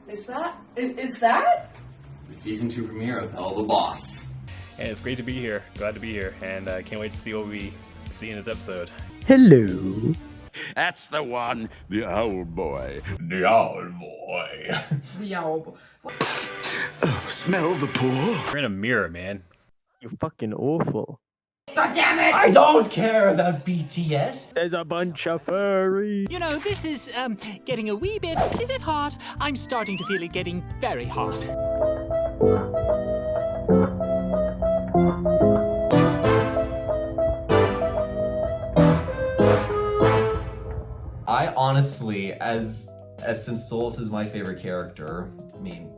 Is that? The season 2 premiere of Helluva Boss. And it's great to be here. Glad to be here. And I can't wait to see what we see in this episode. Hello. That's the one, the owl boy. The owl boy. The owl boy. Oh, smell the paw. We're in a mirror, man. You're fucking awful. God damn it! I don't care about BTS. There's a bunch of furries. You know, this is, getting a wee bit... Is it hot? I'm starting to feel it getting very hot. I honestly, as since Solus is my favorite character, I mean,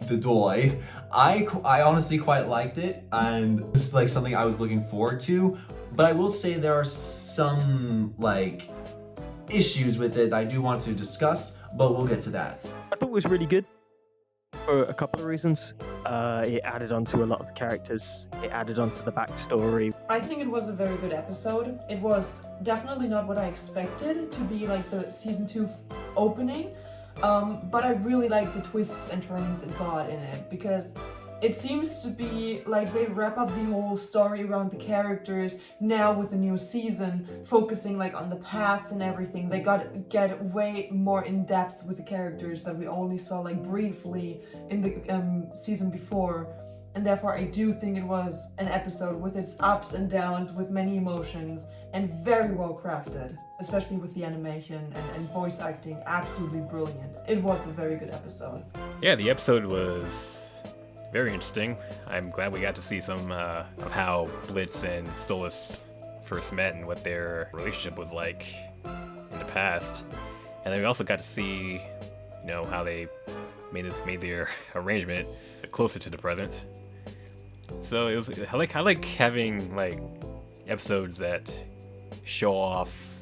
the doy, I honestly quite liked it, and this is like something I was looking forward to, but I will say there are some like issues with it that I do want to discuss, but we'll get to that. I thought it was really good for a couple of reasons. It added on to a lot of the characters. It added on to the backstory. I think it was a very good episode. It was definitely not what I expected to be like the season 2 opening, but I really like the twists and turns it got in it, because it seems to be like they wrap up the whole story around the characters now with the new season, focusing like on the past and everything. They get way more in depth with the characters that we only saw like briefly in the season before. And therefore I do think it was an episode with its ups and downs, with many emotions, and very well crafted, especially with the animation and voice acting. Absolutely brilliant. It was a very good episode. Yeah, the episode was very interesting. I'm glad we got to see some of how Blitz and Stolas first met and what their relationship was like in the past. And then we also got to see, you know, how they made their arrangement closer to the present. So it was I like having like episodes that show off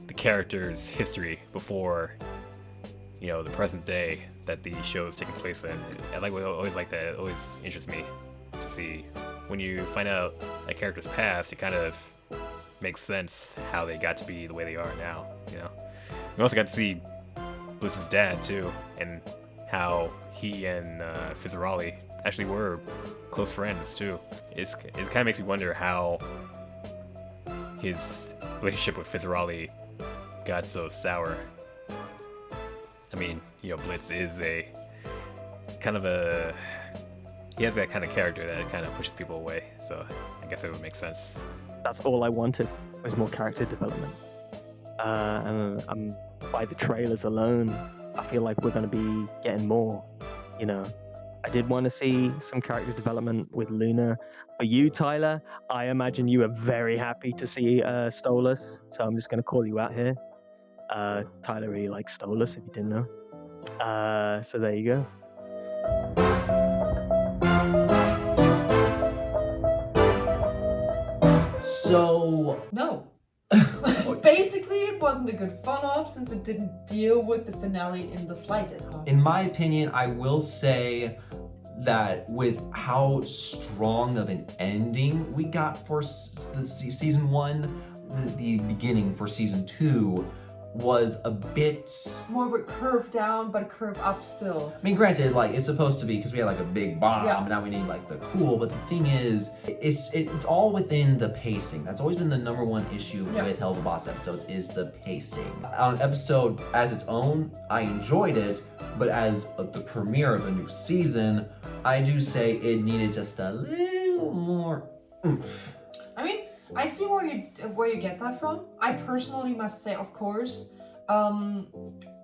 the character's history before, you know, the present day that the show is taking place in. I always like that. It always interests me to see when you find out a character's past. It kind of makes sense how they got to be the way they are now. You know, we also got to see Bliss's dad too, and how he and Fizzaroli actually were close friends too. It kind of makes me wonder how his relationship with Fizzaroli got so sour. I mean, you know, Blitz is he has that kind of character that kind of pushes people away, so I guess it would make sense. That's all I wanted, was more character development. And by the trailers alone, I feel like we're going to be getting more, you know. I did want to see some character development with Luna. For you, Tyler, I imagine you were very happy to see Stolas, so I'm just going to call you out here. Tyler really likes Stolas, if you didn't know. So there you go. So No. Basically, it wasn't a good fun-up since it didn't deal with the finale in the slightest. in my opinion, I will say that with how strong of an ending we got for the season 1, the beginning for season 2 was a bit More of a curve down, but a curve up still. I mean, granted, like, it's supposed to be because we had like a big bomb, Yeah. and now we need like the cool, but the thing is, it's all within the pacing. That's always been the number one issue Yeah. with Helluva Boss episodes, is the pacing. On an episode as its own, I enjoyed it, but as the premiere of a new season, I do say it needed just a little more oomph. I mean, I see where you get that from. I personally must say, of course,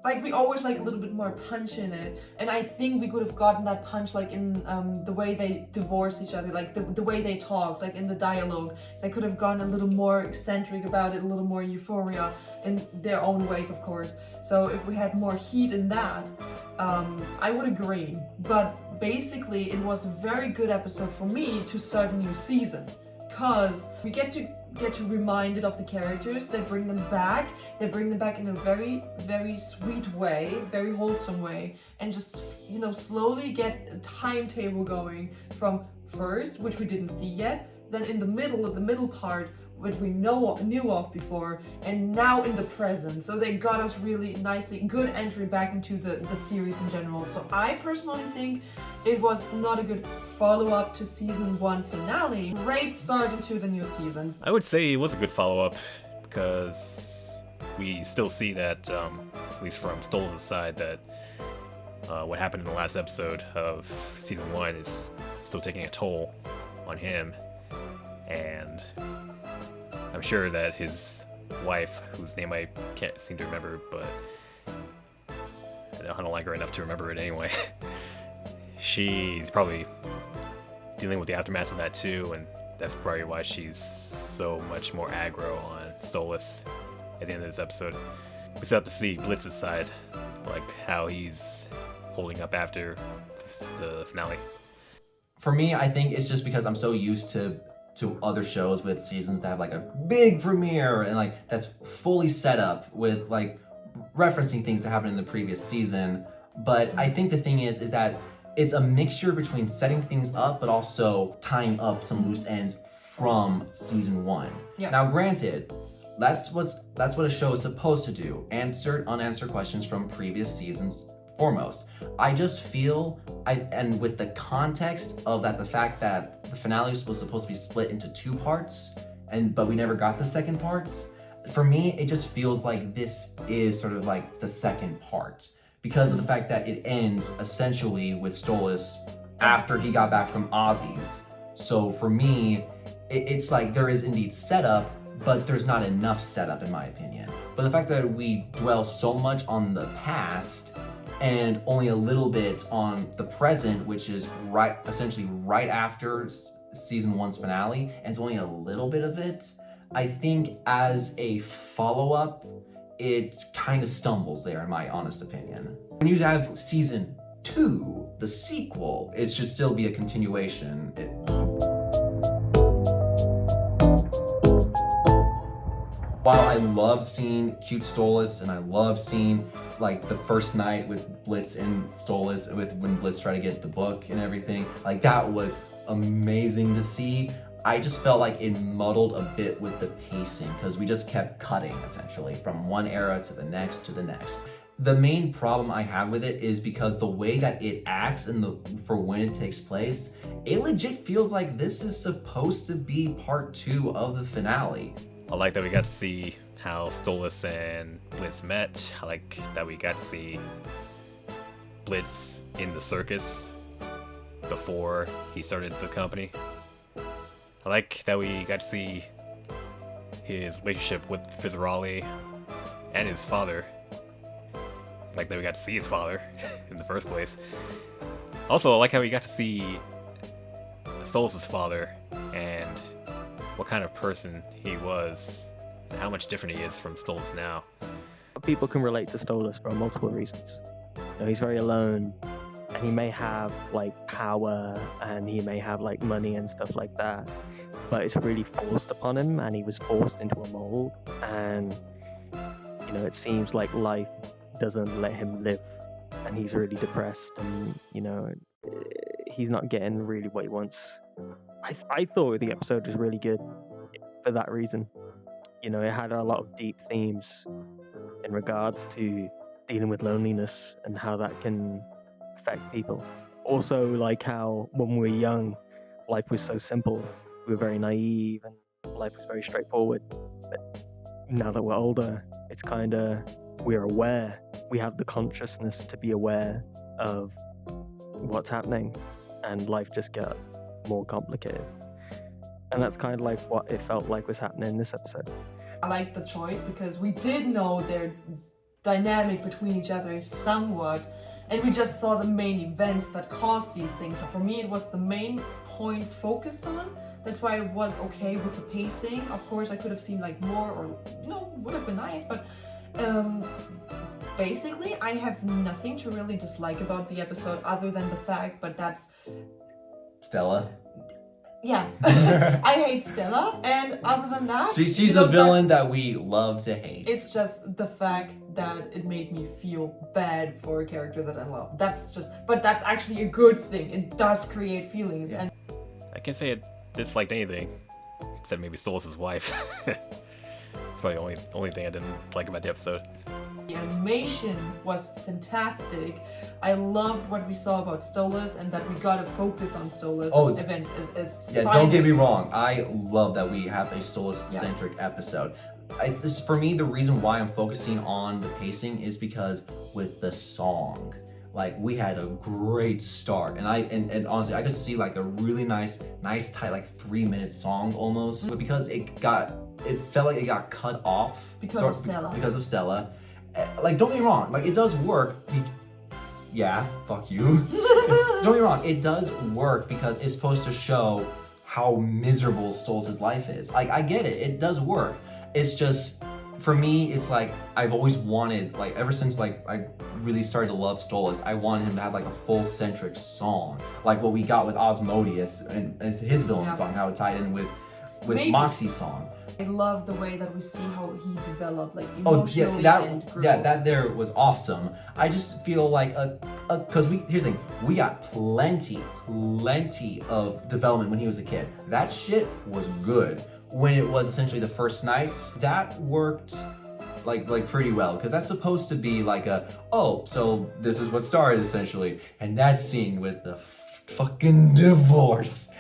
like we always like a little bit more punch in it, and I think we could have gotten that punch like in the way they divorce each other, like the way they talk, like in the dialogue. They could have gone a little more eccentric about it, a little more euphoria in their own ways, of course. So if we had more heat in that, I would agree. But basically, it was a very good episode for me to start a new season, because we get to reminded of the characters. They bring them back. They bring them back in a very, very sweet way, very wholesome way, and just, you know, slowly get a timetable going from first, which we didn't see yet, then in the middle part, which we knew of before, and now in the present. So they got us really nicely, good entry back into the series in general. So I personally think it was not a good follow-up to season 1 finale. Great start into the new season. I would say it was a good follow-up because we still see that, at least from Stolas' side, that what happened in the last episode of season 1 is still taking a toll on him, and I'm sure that his wife, whose name I can't seem to remember, but I don't like her enough to remember it anyway, she's probably dealing with the aftermath of that too, and that's probably why she's so much more aggro on Stolas at the end of this episode. We still have to see Blitz's side, like how he's holding up after the finale. For me, I think it's just because I'm so used to other shows with seasons that have like a big premiere and like that's fully set up with like referencing things that happened in the previous season. But I think the thing is that it's a mixture between setting things up but also tying up some loose ends from season 1. Yeah. Now granted, that's what a show is supposed to do, answer unanswered questions from previous seasons foremost. I just feel, and with the context of that, the fact that the finale was supposed to be split into 2 parts, but we never got the second parts, for me, it just feels like this is sort of like the second part because of the fact that it ends essentially with Stolas after he got back from Ozzy's. So for me, it's like there is indeed setup, but there's not enough setup in my opinion. But the fact that we dwell so much on the past and only a little bit on the present, which is essentially right after season 1's finale, and it's only a little bit of it, I think as a follow-up, it kind of stumbles there in my honest opinion. When you have season 2, the sequel, it should still be a continuation. While I love seeing cute Stolas and I love seeing like the first night with Blitz and Stolas, when Blitz tried to get the book and everything, like that was amazing to see. I just felt like it muddled a bit with the pacing because we just kept cutting essentially from one era to the next to the next. The main problem I have with it is because the way that it acts and for when it takes place, it legit feels like this is supposed to be part 2 of the finale. I like that we got to see how Stolas and Blitz met. I like that we got to see Blitz in the circus before he started the company. I like that we got to see his relationship with Fizarali and his father. I like that we got to see his father in the first place. Also, I like how we got to see Stolas' father and what kind of person he was and how much different he is from Stolas now. People can relate to Stolas for multiple reasons. You know, he's very alone, and he may have like power and he may have like money and stuff like that, but it's really forced upon him and he was forced into a mold, and you know, it seems like life doesn't let him live and he's really depressed, and you know, he's not getting really what he wants. I thought the episode was really good for that reason. You know, it had a lot of deep themes in regards to dealing with loneliness and how that can affect people. Also, like how when we were young, life was so simple. We were very naive and life was very straightforward. But now that we're older, it's kind of, we're aware. We have the consciousness to be aware of what's happening, and life just got more complicated. And that's kind of like what it felt like was happening in this episode. I like the choice because we did know their dynamic between each other somewhat, and we just saw the main events that caused these things. So for me, it was the main points focused on. That's why I was okay with the pacing. Of course, I could have seen like more, or you know, would have been nice, but basically, I have nothing to really dislike about the episode other than the fact, but that's Stella. Yeah, I hate Stella, and other than that, She's a villain that we love to hate. It's just the fact that it made me feel bad for a character that I love. But that's actually a good thing. It does create feelings. Yeah. And I can't say I disliked anything, except maybe Stolas' wife. It's probably the only thing I didn't like about the episode. The animation was fantastic. I loved what we saw about Stolas and that we got a focus on Stolas. Oh, event is Yeah, don't get me wrong. I love that we have a Stolas-centric episode. For me, the reason why I'm focusing on the pacing is because with the song, like we had a great start, and and honestly, I could see like a really nice tight like 3-minute song almost, but because it felt like it got cut off Because of Stella. Like, don't get me wrong, like it does work. Yeah, fuck you. Don't get me wrong, it does work because it's supposed to show how miserable Stolas' life is. Like, I get it, it does work. It's just, for me, it's like, I've always wanted, like, ever since, like, I really started to love Stolas, I wanted him to have, like, a full-centric song. Like what we got with Osmodeus and his villain song, how it tied in with Moxie's song. I love the way that we see how he developed, like emotionally and grew. That there was awesome. I just feel like because here's the thing, we got plenty of development when he was a kid. That shit was good. When it was essentially the first nights, that worked like pretty well, because that's supposed to be like so this is what started essentially, and that scene with the fucking divorce.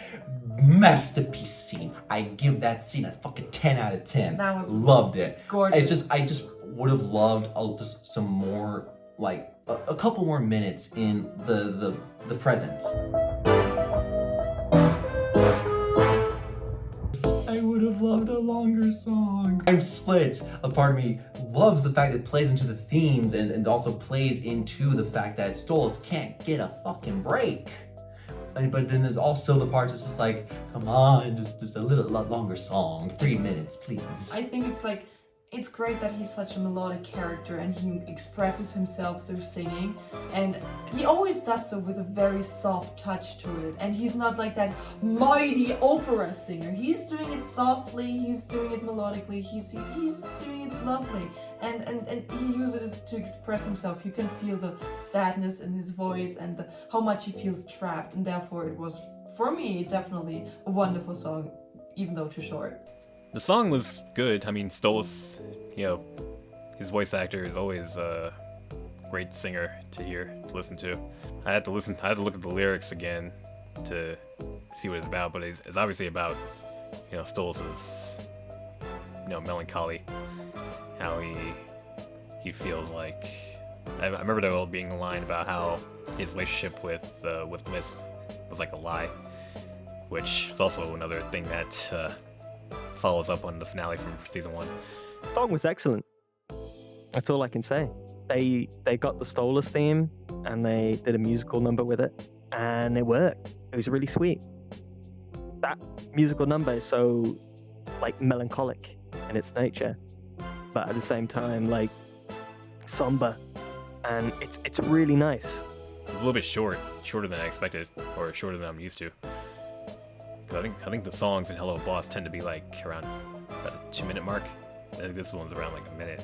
Masterpiece scene. I give that scene a fucking 10 out of 10. That was loved it. Gorgeous. I just would have loved just some more, like a couple more minutes in the present. I would have loved a longer song. I'm split. A part of me loves the fact that it plays into the themes and also plays into the fact that Stolas can't get a fucking break. But then there's also the part that's just like, come on, just a little longer song, 3 minutes, please. I think it's great that he's such a melodic character and he expresses himself through singing, and he always does so with a very soft touch to it, and he's not like that mighty opera singer. He's doing it softly, he's doing it melodically, he's doing it lovely, and he uses it to express himself. You can feel the sadness in his voice and how much he feels trapped, and therefore it was, for me, definitely a wonderful song, even though too short. The song was good. I mean, Stolas, his voice actor is always a great singer to listen to. I had to look at the lyrics again to see what it's about, but it's obviously about, Stolas's, melancholy, how he feels like. I remember there being a line about how his relationship with Blitz was like a lie, which is also another thing that follows up on the finale from season 1. The song was excellent. That's all I can say. They got the Stolas theme and they did a musical number with it, and it worked. It was really sweet. That musical number is so like melancholic in its nature, but at the same time like somber, and it's really nice. It was a little bit shorter than I expected, or shorter than I'm used to. I think the songs in Helluva Boss tend to be like around about a 2-minute mark. I think this one's around like a minute.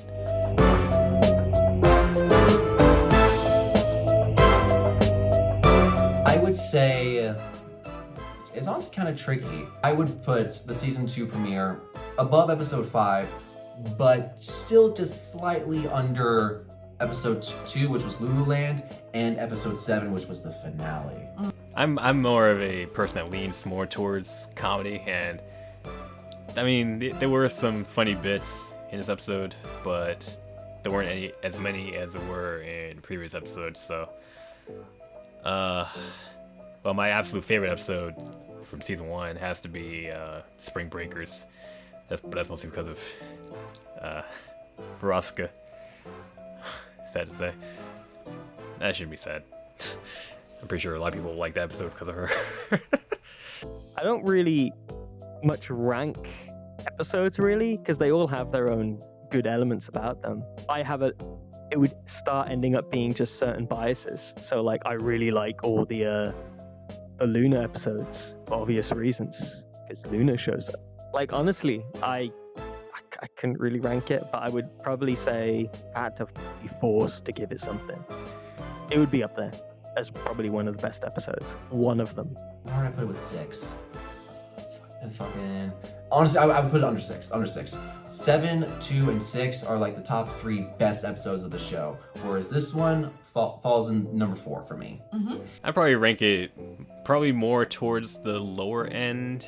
I would say it's honestly kind of tricky. I would put the season 2 premiere above episode 5, but still just slightly under episode 2, which was Lululand, and episode 7, which was the finale. I'm more of a person that leans more towards comedy, and I mean there were some funny bits in this episode, but there weren't as many as there were in previous episodes. So, well, my absolute favorite episode from season 1 has to be Spring Breakers. That's mostly because of Veronica. Sad to say. That shouldn't be sad. I'm pretty sure a lot of people like that episode because of her. I don't really much rank episodes really, because they all have their own good elements about them. It would start ending up being just certain biases. So like I really like all the Luna episodes for obvious reasons, because Luna shows up. Like honestly, I couldn't really rank it, but I would probably say if I had to be forced to give it something, it would be up there as probably one of the best episodes. One of them. Why would I put it with 6? And fucking honestly, I would put it under 6. Under 6. 7, 2, and 6 are like the top 3 best episodes of the show, whereas this one falls in number 4 for me. I'd probably rank it probably more towards the lower end.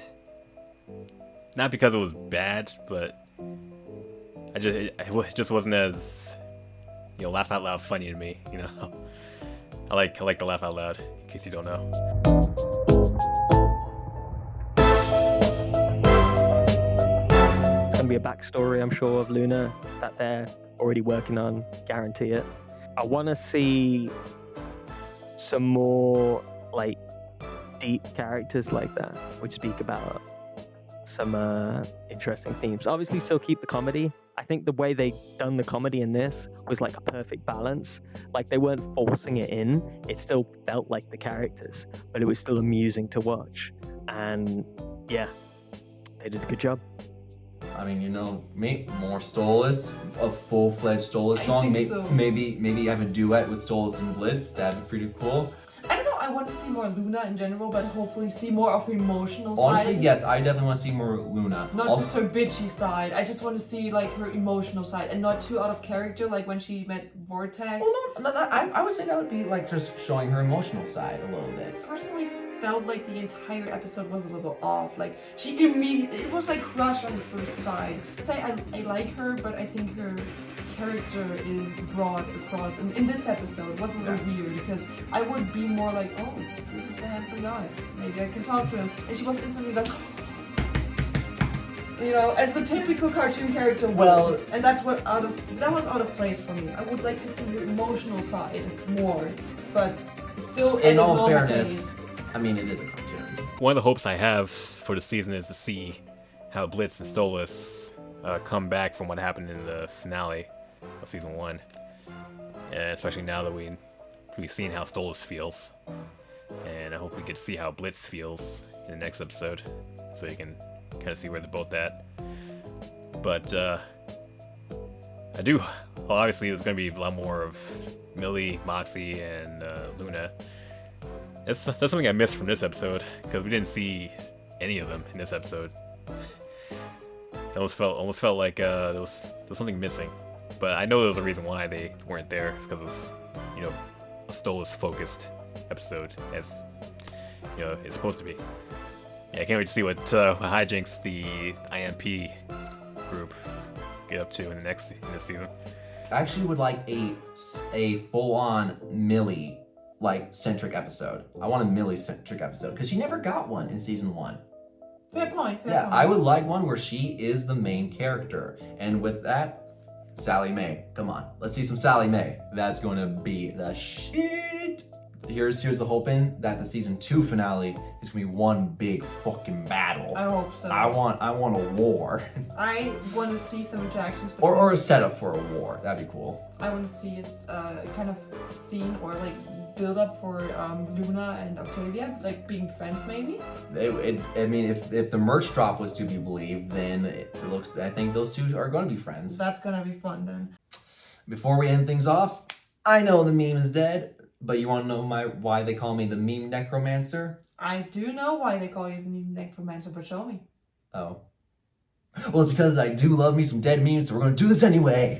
Not because it was bad, but it just wasn't as, you know, laugh out loud funny to me. You know, I like to laugh out loud. In case you don't know. It's gonna be a backstory, I'm sure, of Luna that they're already working on. Guarantee it. I want to see some more like deep characters like that, which speak about some interesting themes. Obviously, still keep the comedy. I think the way they done the comedy in this was like a perfect balance. Like they weren't forcing it in. It still felt like the characters, but it was still amusing to watch. And yeah, they did a good job. I mean, you know, more Stolas, a full-fledged Stolas song. think so. Maybe have a duet with Stolas and Blitz. That'd be pretty cool. I don't know, I want to see more Luna in general, but hopefully see more of her emotional side. Honestly, yes, I definitely want to see more Luna. Not Also, just her bitchy side. I just want to see like her emotional side and not too out of character, like when she met Vortex. well, no, I would say that would be like just showing her emotional side a little bit. Personally felt like the entire episode was a little off. Like she immediately, it was like crush on the first sight. Say I like her, but I think her character is broad across. And in this episode, it was a little weird because I would be more like, oh, this is a handsome guy. Maybe I can talk to him. And she was instantly like, you know, as the typical cartoon character would. Well- And that's what that was out of place for me. I would like to see her emotional side more, but still In all normal fairness, pace. I mean, it is a cartoon. One of the hopes I have for the season is to see how Blitz and Stolas come back from what happened in the finale of season 1, and especially now that we've seen how Stolas feels, and I hope we get to see how Blitz feels in the next episode, so you can kind of see where they're both at. But obviously there's going to be a lot more of Millie, Moxie, and Luna. That's something I missed from this episode, because we didn't see any of them in this episode. It almost felt like there was something missing. But I know there was a reason why they weren't there. It's because it was, you know, a Stolas-focused episode, as you know it's supposed to be. Yeah, I can't wait to see what hijinks the IMP group get up to in this season. I actually would like a full-on Millie centric episode. I want a Millie centric episode because she never got one in season 1. Fair point. Yeah, I would like one where she is the main character, and with that, Sally Mae. Come on, let's see some Sally Mae. That's going to be the shit. Here's the hoping that the season 2 finale is going to be one big fucking battle. I hope so. I want a war. I want to see some interactions between or a setup for a war. That'd be cool. I want to see a kind of scene or like build up for Luna and Octavia, like being friends maybe. I mean, if the merch drop was to be believed, then I think those two are going to be friends. That's gonna be fun then. Before we end things off, I know the meme is dead, but you want to know why they call me the meme necromancer? I do know why they call you the meme necromancer, but show me. Oh. Well, it's because I do love me some dead memes, so we're going to do this anyway.